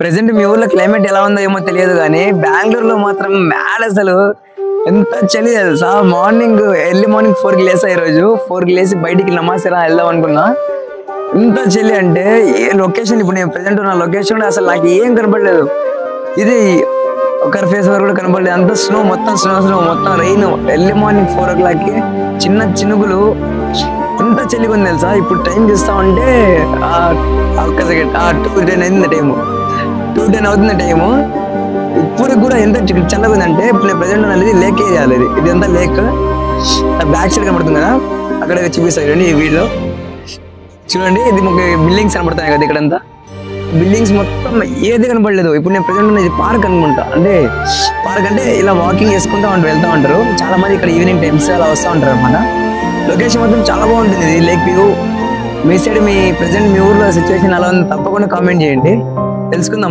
Present మీ ఊర్లో climate ఎలా ఉందో ఏమో తెలియదు కానీ బెంగళూరులో మాత్రం మ్యాడ్ అసలు ఎంత చలి తెలుసా. మార్నింగ్ ఎర్లీ మార్నింగ్ 4కి లేసా, ఈరోజు 4కి లేసి బయటికి నమాజ్ ఎలా వెళ్దాం అనుకున్నా. ఎంత చలి అంటే ఏ లొకేషన్, ఇప్పుడు నేను ప్రెసెంట్ ఉన్న లొకేషన్ అసలు నాకు ఏం కనపడలేదు. ఇది ఒకరి ఫేస్ వరకు కూడా కనపడలేదు. అంత స్నో, మొత్తం స్నో మొత్తం రైన్. ఎర్లీ మార్నింగ్ 4 o'clockకి చిన్న చినుకులు. ఎంత చలిగా ఉంది తెలుసా. ఇప్పుడు టైం చూస్తామంటే ఒక్క సెకండ్ 2:10 అయింది టైము. 2:10 అవుతుంది టైము. ఇప్పుడు కూడా ఎంత చల్లగా ఉందంటే, ఇప్పుడు నేను ప్రెసెంట్ అనేది లేక్ ఏరియా. ఇది ఎంత లేక్ బ్యాక్ సైడ్ కనబడుతుంది కదా, అక్కడ చూపిస్తాను ఈ వీడియో చూడండి. ఇది మాకు బిల్డింగ్స్ కనబడుతున్నాయి కదా, ఇక్కడంతా బిల్డింగ్స్ మొత్తం ఏది కనపడలేదు. ఇప్పుడు నేను ప్రెసెంట్ ఉన్న ఇది పార్క్ అనుకుంటా. అంటే పార్క్ అంటే ఇలా వాకింగ్ చేసుకుంటూ వెళ్తూ ఉంటారు చాలా మంది ఇక్కడ. ఈవినింగ్ టైమ్స్ అలా వస్తూ ఉంటారు అన్నమాట. లొకేషన్ మొత్తం చాలా బాగుంటుంది. ఇది లేక్ వ్యూ. మీ సైడ్ మీ ప్రెసెంట్ మీ ఊర్లో సిచ్యువేషన్ అలా ఉంది, తప్పకుండా కామెంట్ చేయండి, తెలుసుకుందాం.